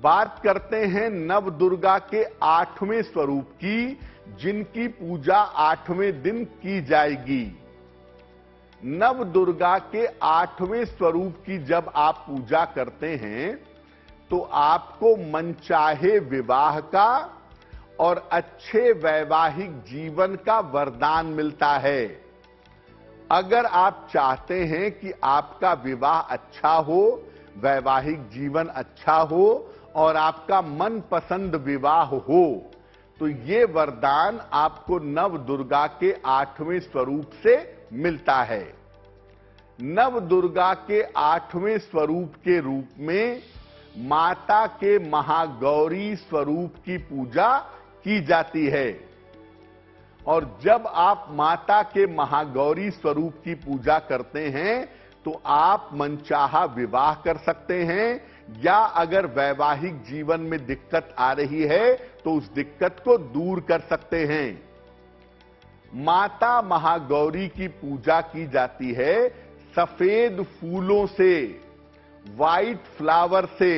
बात करते हैं नव दुर्गा के 8वें स्वरूप की, जिनकी पूजा 8वें दिन की जाएगी। नव दुर्गा के 8वें स्वरूप की जब आप पूजा करते हैं तो आपको मनचाहे विवाह का और अच्छे वैवाहिक जीवन का वरदान मिलता है। अगर आप चाहते हैं कि आपका विवाह अच्छा हो, वैवाहिक जीवन अच्छा हो और आपका मनपसंद विवाह हो, तो ये वरदान आपको नव दुर्गा के 8वें स्वरूप से मिलता है। नव दुर्गा के 8वें स्वरूप के रूप में माता के महागौरी स्वरूप की पूजा की जाती है। और जब आप माता के महागौरी स्वरूप की पूजा करते हैं तो आप मनचाहा विवाह कर सकते हैं, या अगर वैवाहिक जीवन में दिक्कत आ रही है तो उस दिक्कत को दूर कर सकते हैं। माता महागौरी की पूजा की जाती है सफेद फूलों से, व्हाइट फ्लावर से,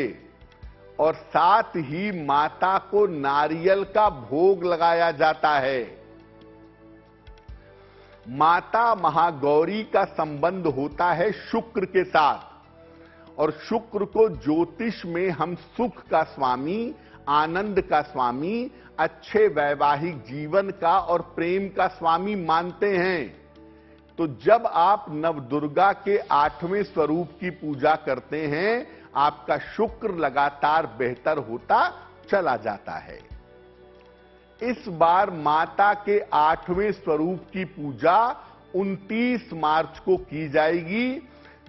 और साथ ही माता को नारियल का भोग लगाया जाता है। माता महागौरी का संबंध होता है शुक्र के साथ, और शुक्र को ज्योतिष में हम सुख का स्वामी, आनंद का स्वामी, अच्छे वैवाहिक जीवन का और प्रेम का स्वामी मानते हैं। तो जब आप नवदुर्गा के 8वें स्वरूप की पूजा करते हैं, आपका शुक्र लगातार बेहतर होता चला जाता है। इस बार माता के 8वें स्वरूप की पूजा 29 मार्च को की जाएगी।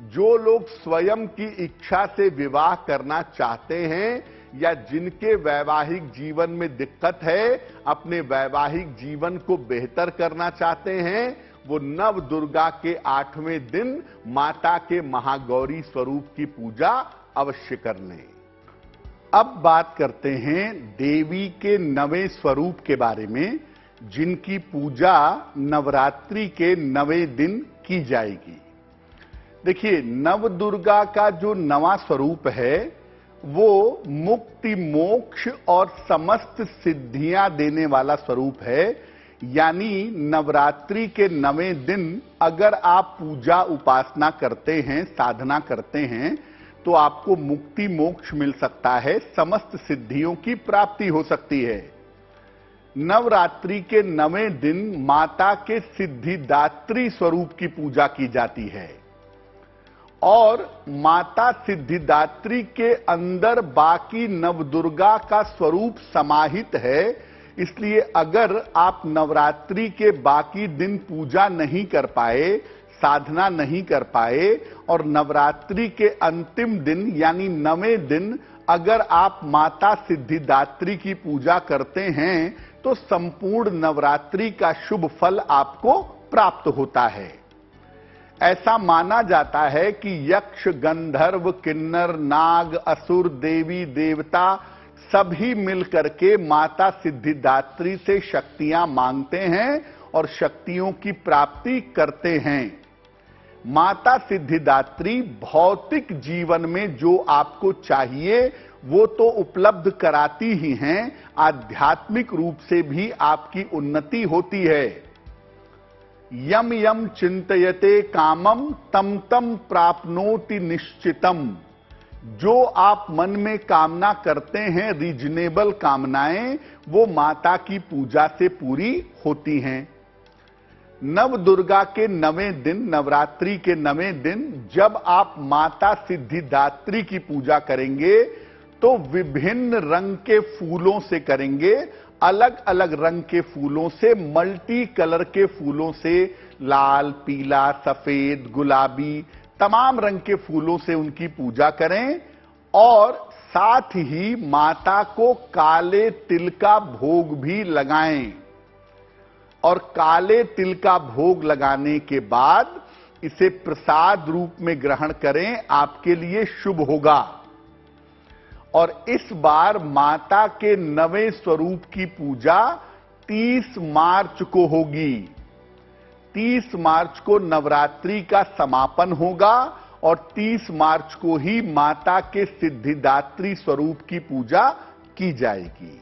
जो लोग स्वयं की इच्छा से विवाह करना चाहते हैं या जिनके वैवाहिक जीवन में दिक्कत है, अपने वैवाहिक जीवन को बेहतर करना चाहते हैं, वो नव दुर्गा के 8वें दिन माता के महागौरी स्वरूप की पूजा अवश्य कर लें। अब बात करते हैं देवी के 9वें स्वरूप के बारे में, जिनकी पूजा नवरात्रि के 9वें दिन की जाएगी। देखिए, नव दुर्गा का जो 9वां स्वरूप है वो मुक्ति, मोक्ष और समस्त सिद्धियां देने वाला स्वरूप है। यानी नवरात्रि के 9वें दिन अगर आप पूजा उपासना करते हैं, साधना करते हैं, तो आपको मुक्ति मोक्ष मिल सकता है, समस्त सिद्धियों की प्राप्ति हो सकती है। नवरात्रि के 9वें दिन माता के सिद्धिदात्री स्वरूप की पूजा की जाती है, और माता सिद्धिदात्री के अंदर बाकी नवदुर्गा का स्वरूप समाहित है। इसलिए अगर आप नवरात्रि के बाकी दिन पूजा नहीं कर पाए, साधना नहीं कर पाए, और नवरात्रि के अंतिम दिन यानी 9वें दिन अगर आप माता सिद्धिदात्री की पूजा करते हैं तो संपूर्ण नवरात्रि का शुभ फल आपको प्राप्त होता है। ऐसा माना जाता है कि यक्ष, गंधर्व, किन्नर, नाग, असुर, देवी देवता सभी मिलकर के माता सिद्धिदात्री से शक्तियां मांगते हैं और शक्तियों की प्राप्ति करते हैं। माता सिद्धिदात्री भौतिक जीवन में जो आपको चाहिए वो तो उपलब्ध कराती ही हैं, आध्यात्मिक रूप से भी आपकी उन्नति होती है। यम यम चिंतयते कामम तम तम प्राप्नोति निश्चितम। जो आप मन में कामना करते हैं, रीजनेबल कामनाएं, वो माता की पूजा से पूरी होती हैं। नव दुर्गा के 9वें दिन, नवरात्रि के 9वें दिन जब आप माता सिद्धिदात्री की पूजा करेंगे तो विभिन्न रंग के फूलों से करेंगे, अलग अलग रंग के फूलों से, मल्टी कलर के फूलों से, लाल, पीला, सफेद, गुलाबी, तमाम रंग के फूलों से उनकी पूजा करें। और साथ ही माता को काले तिल का भोग भी लगाएं, और काले तिल का भोग लगाने के बाद इसे प्रसाद रूप में ग्रहण करें, आपके लिए शुभ होगा। और इस बार माता के 9वें स्वरूप की पूजा 30 मार्च को होगी। 30 मार्च को नवरात्रि का समापन होगा और 30 मार्च को ही माता के सिद्धिदात्री स्वरूप की पूजा की जाएगी।